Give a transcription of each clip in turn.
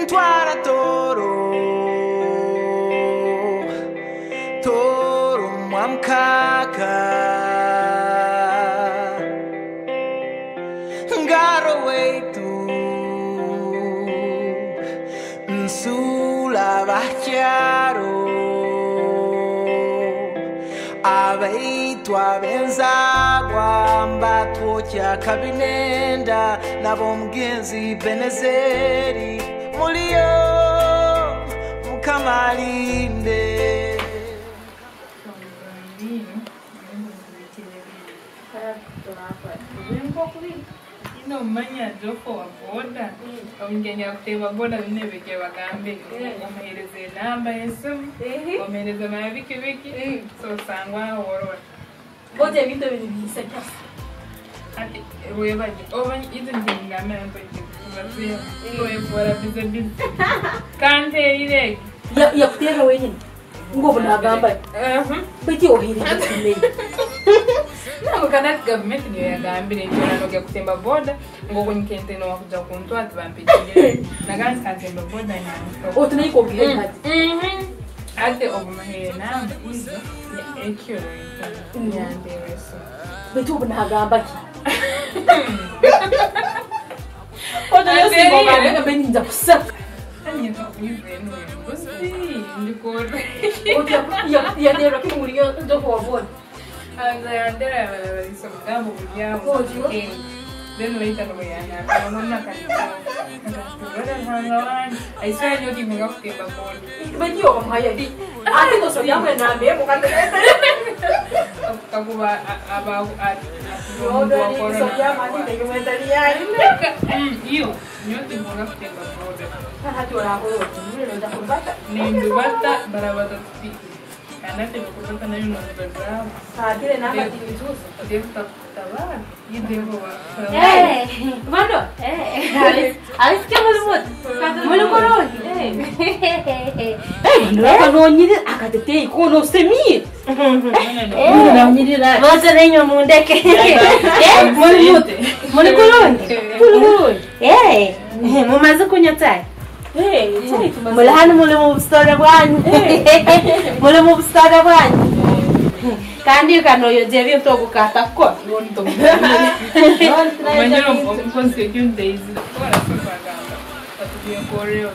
twara toro mwamkaka ngaro wetu nsula bakyaro abaitwa benzagwa mbatwokya kabinenda nabo mugenzi Benezeri muliyo mukamalinde no manya joko wa boda wamgenya kuteba boda vinebeke wagambe wameeleze namba yesu wameeleze mabiki wiki so sangwa worora bote vitu vilivisa kasi ati webaje obanye idinga membe kubazia oye bora bize kante ile ya kutera wenyine ngobo nagamba biki ohiri kimeye nako kana government niyo yagambire njora no kutemba boda ngobo nyikente no wakuja kuntwa tbampije nagani katemba boda nyamto otunayiko bwire hati ate obumahere namba izo ya ekyo yandereso biki nagamba ki oto yose ngoba beninza kusaka anyeka kuyiveno bosi ndikore ya dero kimuriyo ndoko wabona andrea so gambo buliamo then later no yana nonna kanisa I saw you giving up the ball. But you are my idea. I think so young and I'm able to you think one of them I had to have a bata, but I was a speak. And I think we're going to know the ground. I didn't have a TV. Mano, Alice que muito muito coroa. Quando ni akatete kono semi. Não ni lá. Você nem o mundo é que. Muito coroa. Mas eu conheço. Mulahano mulemo story bwanyu. Mulemo story bwanyu. Kandi kano yojevi mtogukata ko Nonto. Manjero mponse days. Ora propaganda. Atuye koreo.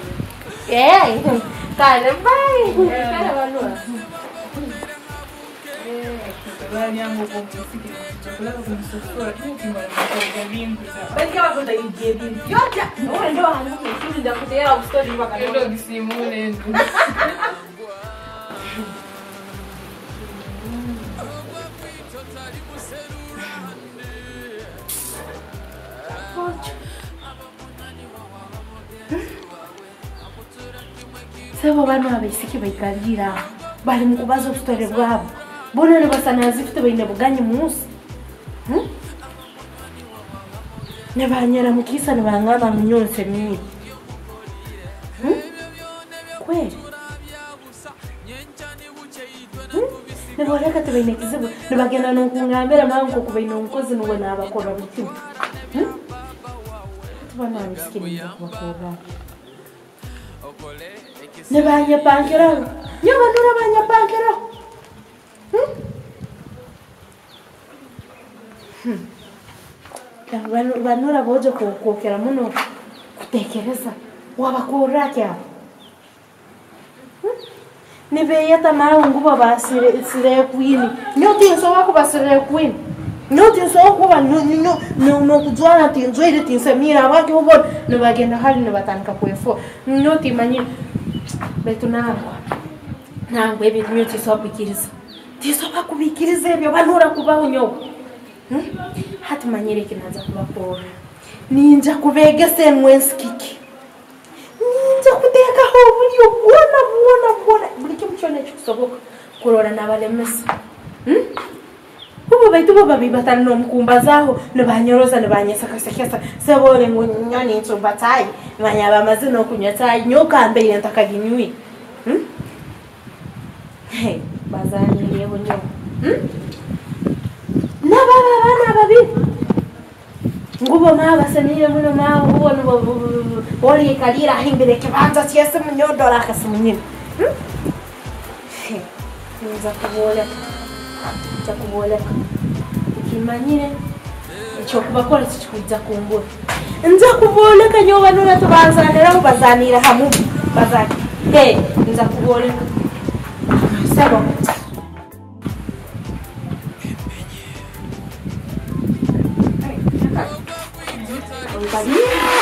Cara vai. Cara valua. Tawani yangu kwa muziki. Chakula kwa msofora. Kimba kwa limpi. Bali kama kuna ijebi. Yote. Ndio hanu ndio kutera story mpaka Ndio disimule. Sebo bano abisiki bayikalira bali mukubaza obutore bwabo bona ne basana zifite bayine buganye munsi ne banyera mukisa ne bangaba munyonse mimi kweli ne boreka tebayine kizibu ne bagenda no kungambera manko kubayine umukozi nuwe nabakora buti bana abisiki ne bakora ne banya pankera nyoba ndura banya pankera banura boje kokera muno kutekereza wabakora kya nibe yata maungu babasire sire kwini nyoti so wakubasire kwini nyoti so kuba no kujwana tinzwere tinsamira abaki ubona no bagenda hali no batanka kwefo nyoti manyi betunarwa nangwe ibintu nyoti so kwikiriza tiso bakubikiriza ebyo banura kubaho nyobo hati manyereke naza kubakora ninja kubegese mwenskiki ninja kuteka ho bulyo bona buli kimwe cyone cyusoboka kurora nabalemesa ubu baitu bo babibatana no mkumbazaho ne banyoroza ne banyesakasakasa sebole ngunyani nso batai banyaba amazino kunyatai nyoka mbere ntakaginywi bazani yeho nyo nababa bana babi ngubo mabasanire muno mawe ubona oli kalira himbere kibanza cyese munyodora akasimunyine nza kuboleka kimanyire icyo kubakora kikuza kumbura nza kuboleka nyoba nura tubanzanira bazanira hamwe bazani nza kuboleka sabo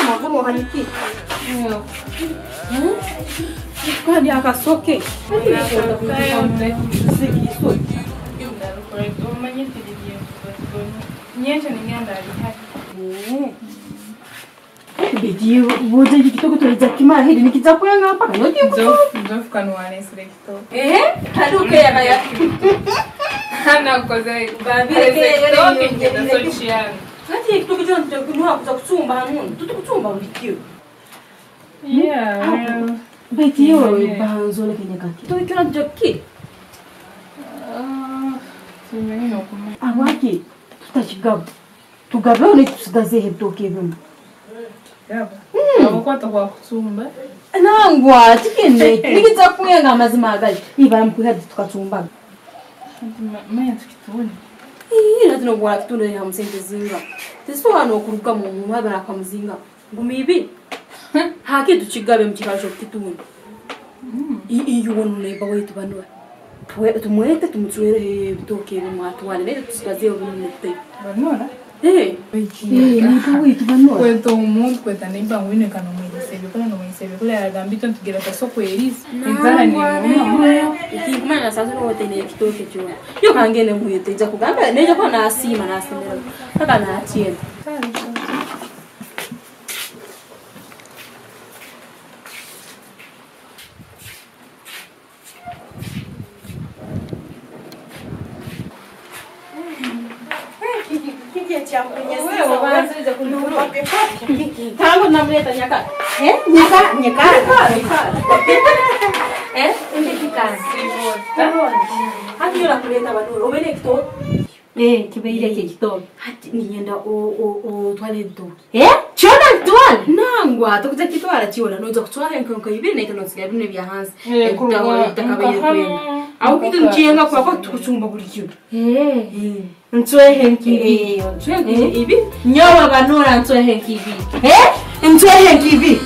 Maguru haniki. Kwa dia kasoke. Bidi wote kitoko tuliza kima hili nikizakuya ngapa noti Zof kanwane selekto. Haduke ya kaya. Hana koze babire selekto ngenda social. Ati kitoko jonte kunwa kuza kutsumba hanuni. Tutukutsumba ulikio. Yeah. Beti yo banzo le kenya kati. To ikira joki. Tumenye okuma. Abaki tutachigaba. Tugabe ule tusigaze hebtoke bimwe. Yaba. Abo kwata kwa kutsumba. Nangwa tikene. Nikiza kuyenga amazima agali. Iba mkuhadi tukatsumba. Maya tukitone. Lazima kwa kitune ya msenge zinga. Tiso hano kuruka mu mwaba na kamuzinga. Ngumibi. Haki tuchigabe mchikajo kitune. Iyo wonne bawe tubanwa. Tumwete tumutwere bitoke bimwatwale nete tusigaze obunete. Banora? Nipo tubanwa. Kweto umuntu kweta nimba ngwine kana mwese bikora no mwese bikora agambito tugira tasoko elisi. Izana ni mama. Ikimana sasa no tene kitoke cyo. Yo kangene muyete ja kugamba nejo ko na asima na asimera. Kaka na atiye. Tangu namleta nyaka. Nyaka. Ende kikazi. Hadi yona kuleta banuru. Obele kito. Kibeile kito. Hadi nienda o toilet do. Chona toilet. Nangwa tukuza kitwala chiona noza kutwala nkonko ibiri na itono siga bimwe bya hanze. Takabeye kwenda. Au kitu nchenga kwa tukuchumba bulikyo. Ntwehe nkibi. Ntwehe ibi. Nyoba banura ntwehe nkibi. Ntwehe nkibi.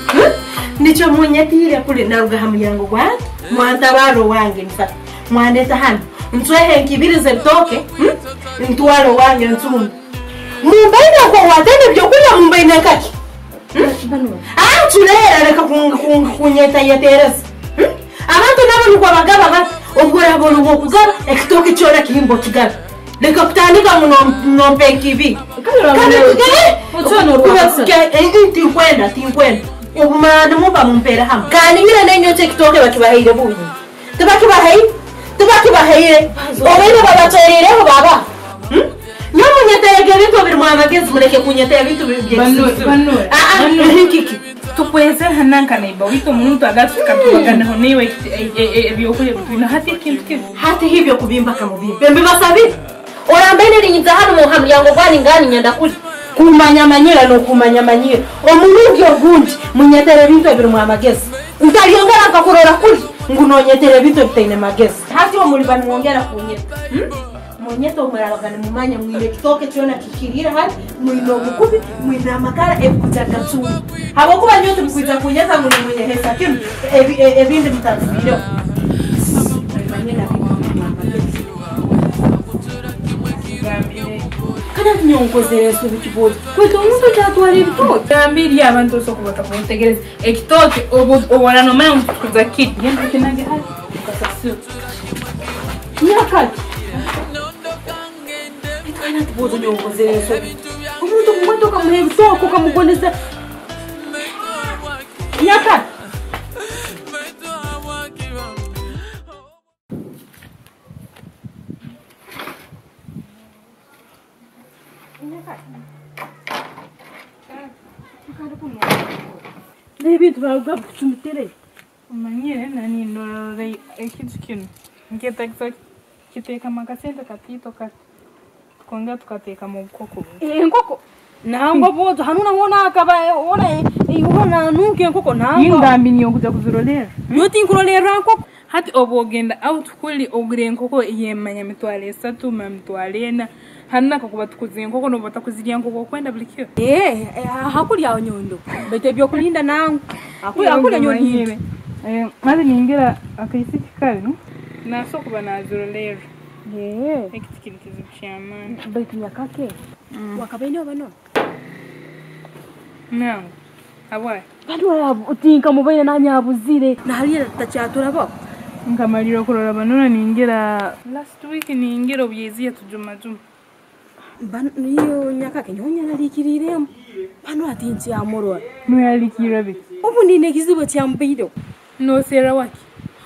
Nicho munyatire kule naruga hamyango gwa mwantabaro wange mfata. Mwaneta hano. Ntwehe nkibiri zebtoke. Ntwaro wange ntumu. Mumbaina kwa watende byo kuya mumbaina kaki. Tulera reka kunyeta yatereza. Abantu nabo kwa bagaba bati ogora bolo kugaba ekitoke cyora kihimbo kigaba. Reka kutandika munompe kibi. Kandi utsono rwasa. Tinkwenda. Ubumana muba mumpera hamwe. Kandi ngire nenyo TikTok bakibahire buyi. Tubakibahire. Obene babaterereho baba. Nyamunyetege bintu biri mwabagezi mureke kunyetege bintu bibye. Banura. Kiki. Tukweze hananka naiba wito muntu agafika tubagana ho niwe ebyokuye bino hati hivyo kubimba kama bibi. Bembe basabi. Orambene rinyiza hano mu hamyango gwani ngani nyanda kuli. Kumanyamanyira no kumanyamanyira. Omunugyo gundi munyetere bintu biri mwabagezi. Ntaliyongera akakurora kuli ngunonyetere bintu bitene magezi. Hati omuli bani mwongera kunyeta. Monyeto muraragana mumanya mwire kitoke cyona kikirira hati mwino mukubi mwina makara ebukutaka tsuri habo kuba nyoto mukwiza kunyeza muri mwenye hesa kinu ebindi mutazibiro kana nyonkozerese bikibodi kweto umuntu cyatwara bitoke gambiri abantu soko bakamutegereza ekitoke obona no mwe kuza kit ngende kinage hati ukasasio nyakati kana tubozo nyonkozerese umuntu kumwento kamuhe bitoko kamugoneza nyakati Baby, tu vai jogar com o tele. Manyere nani ndo ekitu kinu. Nketa kiteka makasenta katito kat. Konga tukateka mu koko. Nkoko. nangwa bozo hanuna hona akaba ona nuke nkoko nangwa Ingambi niyo kuja kuzirolera. yoti nkurolera nkoko Hati obogenda out kuli ogire nkoko yemanya mitwale 3 ma mitwale 4 hanna kakuba tukuziye nkoko no batakuzirya nkoko kwenda bulikyo. hakuli aho nyondo bete byo kulinda nangu hakuli nyondo maze ningira akaisi kikali no naso kuba nazirolera. Ekitiki kizibishama bete nyakake wakabene bano nangu abwa bantu utinka mubaye nanyabuzire nahaliye tachatura bako nkamaliro kurora banona ningira last week ningira obyezi yatujuma juma niyo nyakake nyonya nalikirire bano atinzi amorwa no yalikira bi ubu nine kizibo cyambido no sera waki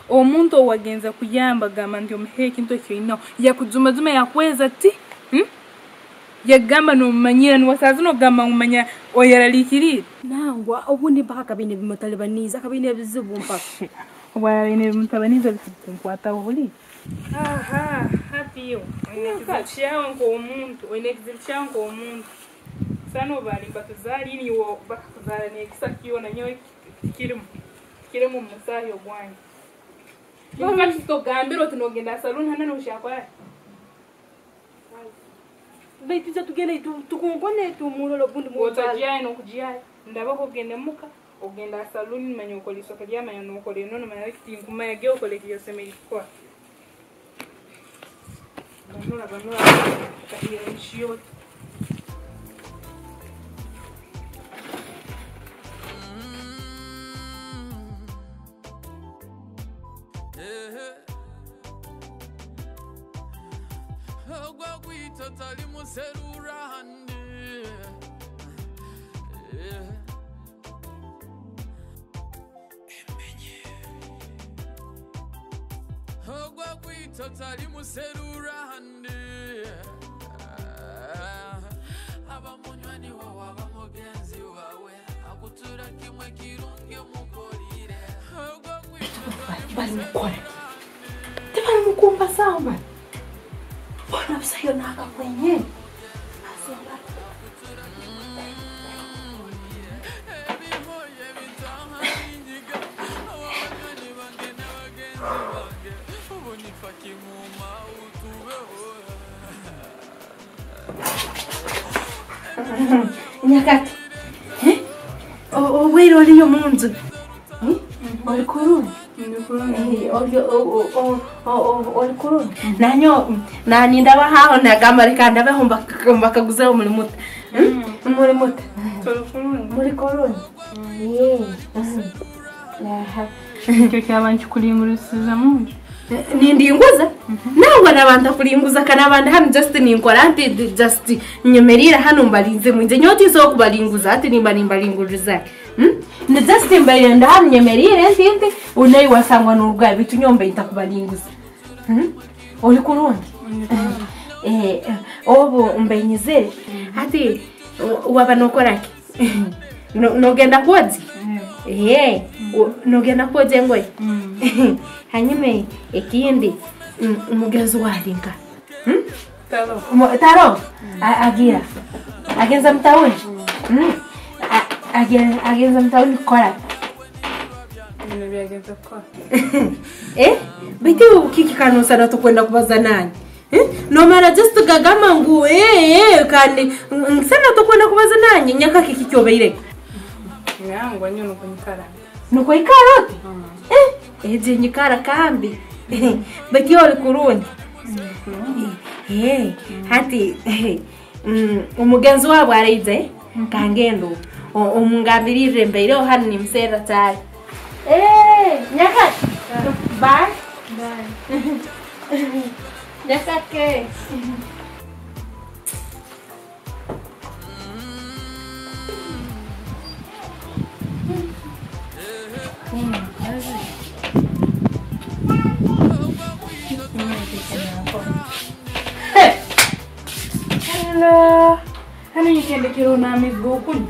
omuntu owagenza kuyamba gamba ndio mheki nto kino yakujuma juma yakweza ti yagamba no manyira no wasazino gamba umanya oyaralikirire nangwa ubu ni baka kabine bimutalibaniza kabine bizibu mpaka Wale mtabanizo likwata uhuli. Happy. Nekizachyango ko umuntu, nekizachyango ko umuntu. Sano bali batuzali ni wo bakuzala nekisakiyo na nyoy kirimo musayo bwanyi. Bakati to gambiro tunogenda salon hana no shakwa. Betiza tugene tukongone tumulolo bundu mu otajya no kujya ndabako gende muka ogenda salon manyoko lisoka lya manyo ko leno no mayaki kuma yage okoleki semeli kwa banura kahiye nshio ogwa kwitotali muserura hande ogwa kwitotali muserura hande abamunywani wawe abamugenzi wawe akutura kimwe kirunge mukolire ogwa kwitotali Tibali mkumba sawa bana. Bwana msayo naka kwenye. Nyakati. Wero liyo munzu. Olikuruni. Olikuruni. Nanyo nani ndaba haho nagamarika ndabe homba kaguza muri muta. Muri muta. Muri koruni. Cyo cyabantu kulingurusiza munju. Nindinguza nangwa nabanda kulinguza kana banda hano just ninkora anti just nyemerira hano mbalinze munze nyoti zo kubalinguza ati nimbalinguza ni just mbaye ndahano nyemerira ntinte unayi wasangwa n'urwaye bitunyomba itakubalinguza uri kurundi obo mbenyizere ati waba nokoraki nogenda kozi nogenda koze ngoye hanyime ekindi umugenzi walinga taro agira agenza mtauni agenza mtauni kora Nibiagenza kwa beti ukiki kano sana tukwenda kubaza nani no mara just gagama ngu kandi sana tukwenda kubaza nani nyaka kikicyobeire ngangwa nyono kunikara nuko ikaroti eje nyikara kambi beti oli kurundi hati umugenzi wabo arize kangendo umungambirire mbere hano ni msera cyane nyakati bye nyakake hano yikendekero na migo kuni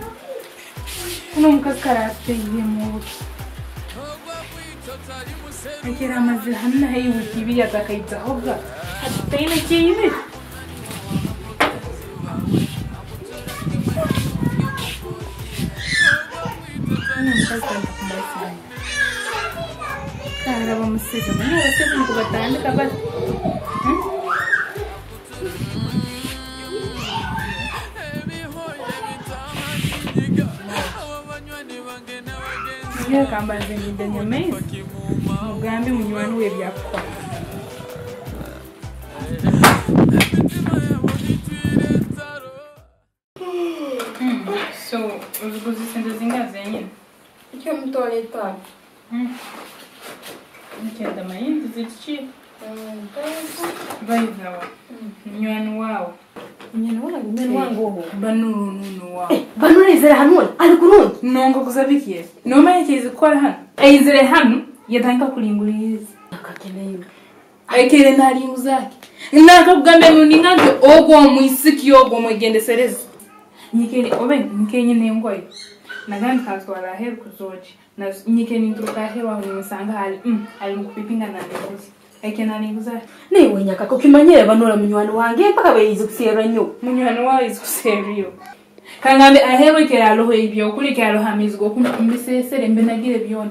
kuno mukakara teyemo akira mazi hanna hayi wikibiri atakaita hoga hatayina kiyibi mukazitandika kumasanya karaba musize mwana baseze ngo batandika bati ya kambaze ngidenya mezi mugambi munywani we byakwa so uzuguzi sendo zingaze nyine icyo mutoleta nikenda mayindi zichi baizawa munywani wao umene wangu banunu wao banurezera hano ari kurundi nongo kuzabikiye noma yekeze gukora hano ayizire hano yatanga kulinguriza akakeneye ayikere naringu zake nakakugambe nuningange ogwo muisiki ogwo mwegendesereza nyikeni obe nkenye nengoye nagandi kazwara heru kuzoje na nyikeni nturuka heru aho nisanga ali mukupipinga na ndebuzi ayikena naringu zake newe nyakaka ukimanyire banura munywani wange mpaka bayize kusera nyo munywani wawe izukuseriyo kangambe aheru ikera roho ibyo kuri kero hamizgo kumbisesere mbenagire byone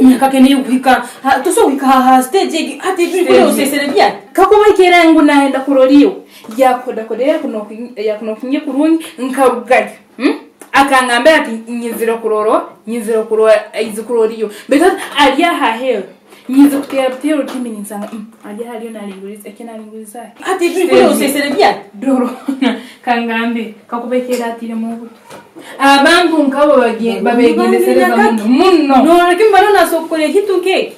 nyakaka ne yukwika tuso wika ha stage ati bikore usesere bya kakoma ikera ngo naenda kuroriyo yakoda kodera kuno kinye kurungi nkarugaje akangambe ati nyiziro kuroro izikuroriyo because aliya haheru nyizo kutera timi nsanga aliya haliyo nalinguriza ekena nalinguriza ati bikore usesere bya doro kangambe kakubekera atire mu buto abantu nkabo babegendesereza muno no kimbana nasokole kituke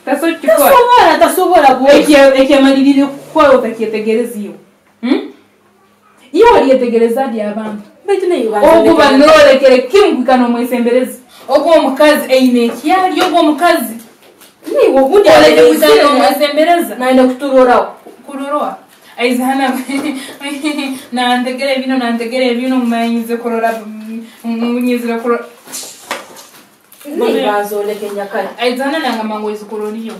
taso chikora tasobora bo eke malirire kwa utakietegereza iyo iyo walietegereza di abantu baitu ne ogo banore kere kimgukano mwesembereza ogo mukazi aine kyali ogo mukazi ni wogundi oleje kuzano mwesembereza naenda kuroroa aizana nantegere bino mmanyize korora munyizira korora ne bazole kenyakali aizana nanga mango izukororiyo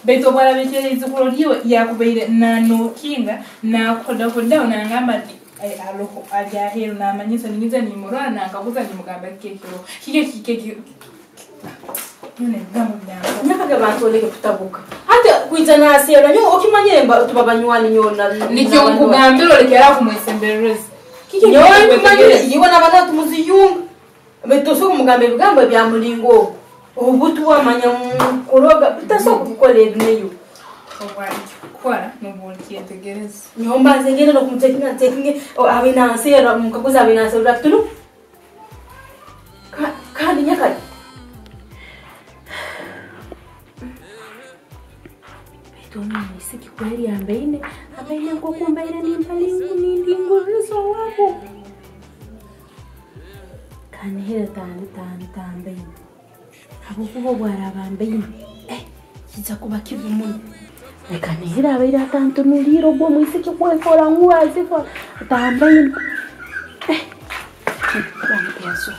beto bwara bekere izukororiyo yakubeire nano kinga na koda nangamba ai aloko ajahero na manyisa ningiza ni morana nakabuza ni mugamba kekero kike yone gambo nyango nyakaga batoleke kutabuka hata kuizana asera nyo okimanyire mba tubabanywani nyona nikyo kugambiro lekera kumwesembereza nyoni kumanyire yibona bana tumuziyunga betoso kumugambe bigambo bya mulingo ubutu wamanya kuroga bitaso kukolera neyo kwara nubulki yategereza nyomba zengene no kumtekinga tekinge abina asera mukakuza abina asera tulu kandi nyakali Toni nisiki kweli ambaine ngo kumbaira nimbalingu riso wako kane hera tambaine abo kubo bwara bambaine kiza kuba kivumu kane hera abaira tanto nuliro bwo mwisiki kwekora ngwazi kwa tambaine bampeaso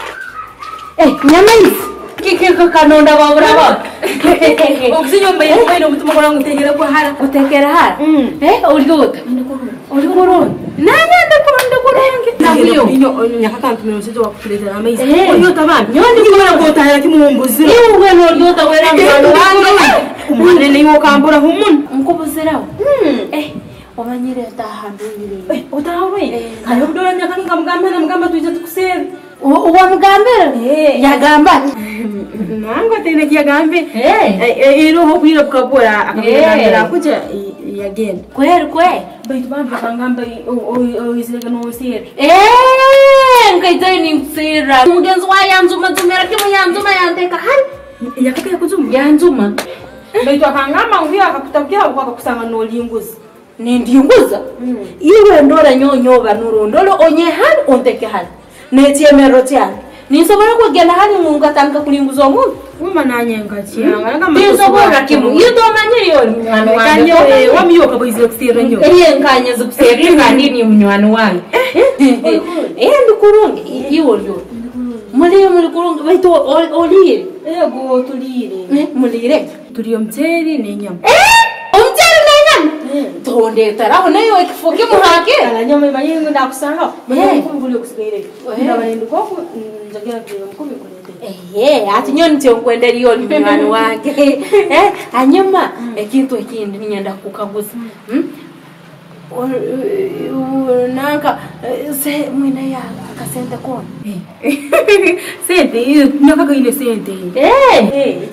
nyamais kikeko kanonda babraba okisinyo mbaye mutuma kora ngutegera kwa hara utekera hara uliota ulikorona nani ndakuronge nabuyo inyo nyakaka mpimero sejo wakuletera amaizi uliota bambi nyondi kimara gotahira kimumbuziro iwe no uliota wera mwana wangu umane niwo kambura humun nkubuzirawo obanyire tahandungire utawe kayo kudora nyakaka ngamugamba tuje tukusere uwa mugambira yagamba nango tene kiyagambe ero ho kwira kukabura akamugambira kuja yagenda kwe baitu bambe kangamba izirega no sire nkaitari ni msira mugenzi wa yanzuma tumera kimu yanzuma yanteka hari yakaka yakuzuma yanzuma baitu akangamba ngvira akakutabukira akakusanga no linguza nindinguza iwe ndora nyonyoba nurondolo onye hani onteke hani netiemero cyane nisobora kugenda hani mungu atanga kulinguza omuntu uma nanyenga cyanga ngama nisobora kimu yidomanye yoni kanyo wamiyoka boize kusira nyo nkanye zukusira kandi ni munywani wanyu ndikurungi iwo muri kurungi baito olire yego tulire mulire turiyo mteri nenyama omteri nenyama tonde taraho nayo ikifuke muhake Alanyama imayingu ndakusanga. Mwenye kumbuli kusigaire. Ndabanende ko njagera byo mukumi kulete. Ati nyoni tyo kwendera iyo mwana wake. Anyuma ekintu ekindi ninyenda kukaguza. Nanka se mwina ya akasente kona. Sente nyoka ko ile sente.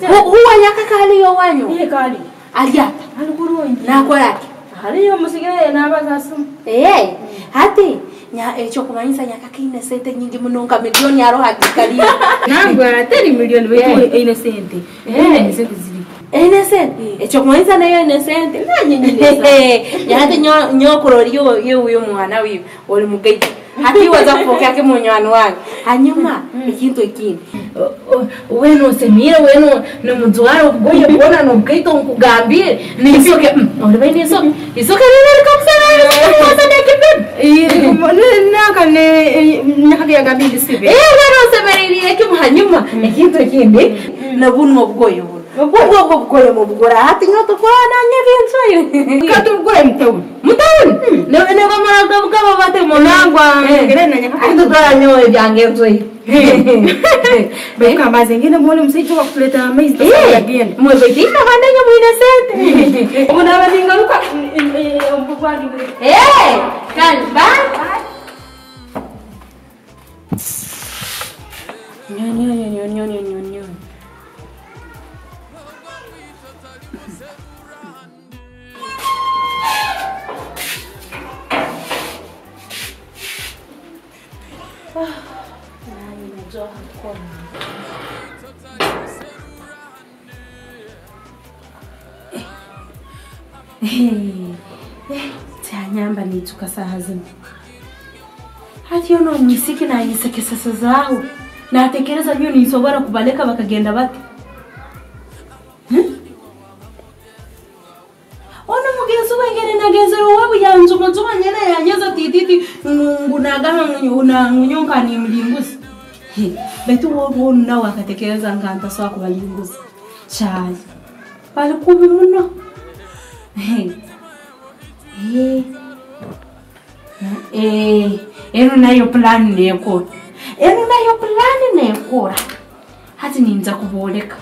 Huwa nyaka kali yo wanyo. Kali. Aliata. Alikuronji. Nako yake. Hariyo musigire nabaza sumu. Hati nya echo kumanyisa nyaka kine sente nyingi munonga milioni aro hakikali. Nango atari milioni wewe ile sente. Ile sente zili. Innocent. Echo kumanyisa nayo innocent. Hati nyo kurori yo mwana wiyo oli mugaiti. Hati waza kupokea ke munywani wangu. Hanyuma ikintu ikindi. Weno semira weno no mudwaro kugoye bona no gaito nkugambire nisoke olibeni isoke nene kamsana naka ne nyaka ya gambire sibe weno semeriri eke hanyuma ikintu ikindi nabunwa bugoye ubwo bugoye mu bugora hati nyoto kwana nyebenzo katu bugoye mutawuni ne bamara bwabo bate monangwa ngere na nyaka ndo dara nyoye byangezo Beka mazengine mwole msaitu wa kuleta amazing again. Mwebetika bandanya mwina sente. Una baningaruka mbugwani. Kan ba. Nyo. Nyamba nituka saa zima. Hati yono nisiki na niseke sasa zao. Na atekereza byo nisobora kubaleka bakagenda bate. Ono mugenzo wengene nagezero wabu yanzuma nyene yanyaza tititi ngunagaha ngunyonka ni mlinguzi. Betu wobo nawe akatekereza nganta sawa kubalinguzi. Chai. Pale kubi muno. Eno nayo plan nekora. Hati ninza kuboleka.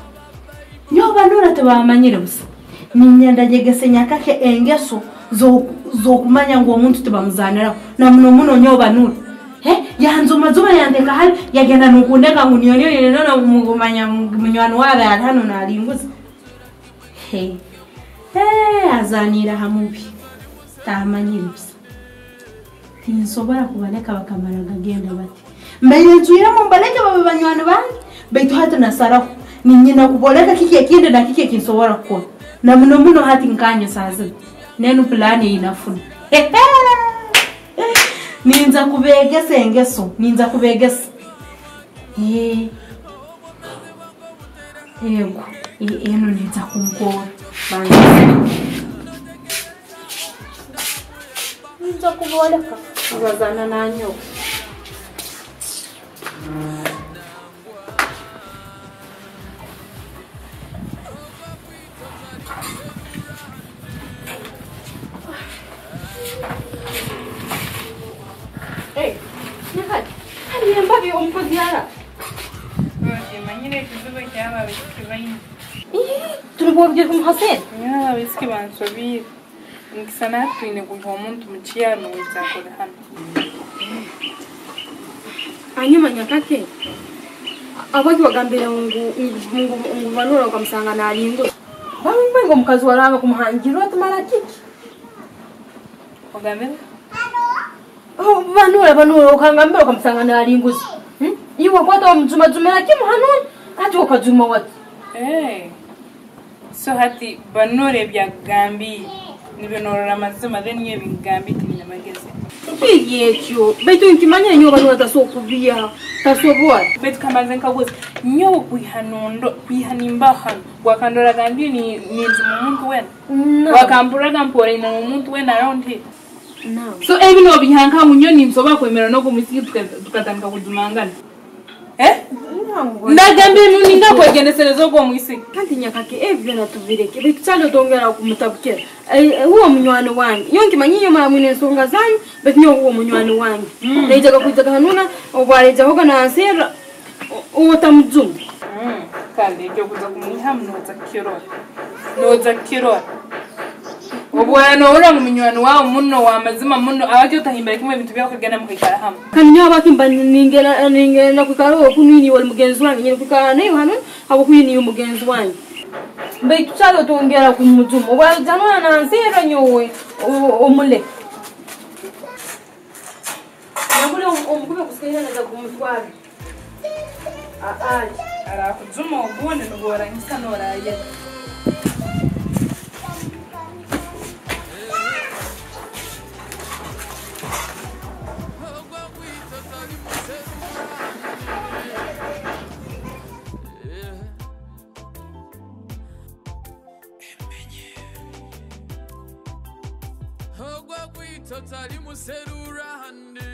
Nyoba nura tebamanyire busa. Ninyenda jegese nyakake engeso zo kumanya ngo omuntu tebamuzanira na muno nyoba nura. Yanzuma yandeka hali yagenda nukundeka nguniyoni nona mugumanya munywani wabe hano nalinguza. Azanira hamubi. Tamanyire busa. Tinsobora kubaleka bakamara gagenda bati. Mbere ntuira mu mbaleke babanywani bangi. Baitu hata nasaraho. Ninyina kuboleka kike kinde na kike kinsobora ko. Na muno hati nkanyo saza. Nenu plani inafuna. Ninza kubegesa engeso. Yego. Eno ninza kumkora. Ninza kuboleka. Azazana nanyo. Hadi umpoziara. Manyine kizuba cyaba bikibaini. Tulibobye kumhasen. Ya biski bansobira. Ngisana twine kuva umuntu mukiyano wizakora hano. Hanyuma nyakake abaki bagambira ngo banura ukamusanga nalingo. Bamwe ngo mukazi waranga kumuhangiro atumara kiki. Ogambira? Banura ukangambira ukamusanga nalinguzi. Iwe kwata mjuma kimu hanoni ati ukajuma wati. So hati banure bya gambi nibenorora amazima then nye bingambi tinyamageze. Yekyo beto nkimanya nyo banura tasokubia tasobwa. Beto kamaze nkabuze nyo kwihanimba hano wakandora gambi ni umuntu wena. Wakampura gampora ina umuntu wena around here. No. So bino bihanka munyo nimsoba kwemera no kumisiki tukatanga kudumangana. ndagambe nuninga kwegendesereza ogwo mwisi kandi nyakake ebyo natuvireke bikyalo tongera kumutabukira huo munywani wange yonki manyiyo mara mwine nsonga zanyu betinyo huo munywani wange naitaga kuitaga hanuna obwaleja hoga na ansera uwotamudzuma kandi ekyo kuza kumwihamu noza kirora obwana ora mu minywani wawe muno wamazima muno abajyo tahimbira kimwe bintu byako kagenda mukikara hamwe kandi nyo abakimba ningena kwikara okunwini wali mugenzi wange nyine kwikara nayo hano abo kwini umugenzi wange mbe tuchalo tongera kumujuma obwajanwa na ansera nyowe omule namule omukube kusikira naza kumutwara ara kujuma obone nubora insano raye Totally muserura hande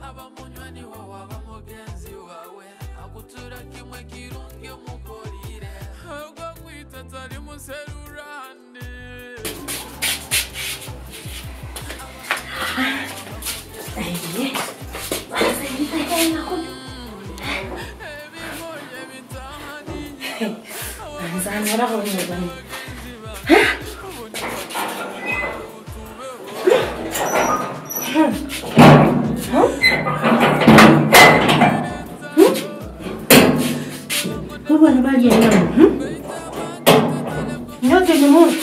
abamunywani wawe abamugenzi wawe akutura kimwe kirunge mukorire ahubwo kwita totally muserura hande Bwana bali yana. Nyote ni mu.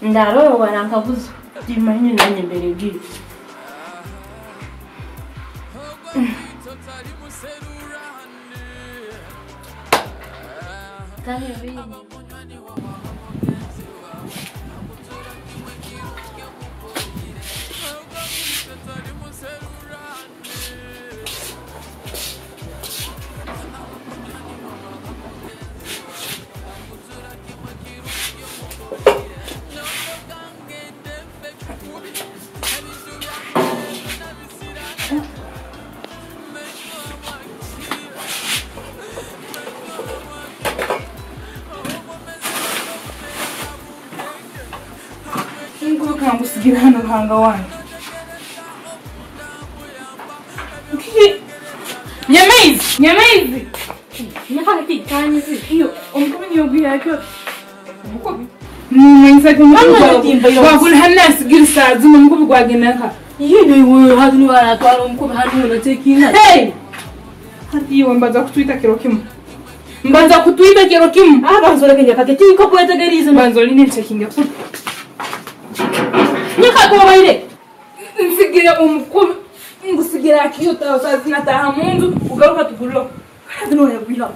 Ndaro wana nkabuzo. Dimanyi nanye mbere gi. Kani bi. Kusigira hano ruhanga wanyu nyamaizi nyakake kanyizi iyo omukumi yoguye akyo umukobi mumanyisa kumukobwa wagula hanasigira sazi mumukobi gwagenaka yini wewe haduni waratwara omukumi hano natekina hati iwe mbaza kutwita kiro kimu abanzoleke nyakake tiko bwetegerize mbanzoli nintekinga nyakake wabaire nsigira umukobi ngusigira akiyo tasazi nataha munzu ugaruka tugulo haduni wayagwira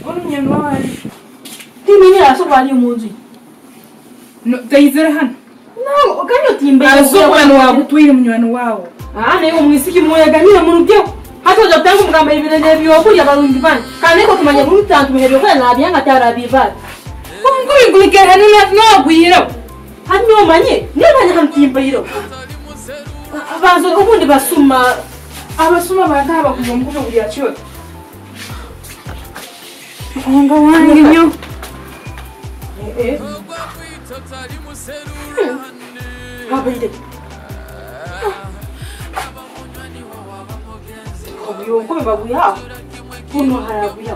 ono nyendo wali timenyera asoba ali munzu no tayizera hano no kanyo timbe azobana wagutwire munywani wawo nayo mwisiki mweganira mu rugero hato jatanga mugamba ibinene byokulya barundi bane kandi ko tumanya muri tantu muhebyo kwa nabyanga tarabivana ngurigurigera nagwira hanyo manye nibanya hamtimba yiro bazo ubundi basuma abasuma bakaba kuva mu kuvuga ya cyo anga wangi nyo babaide uyu ngo baguya kuno haraguya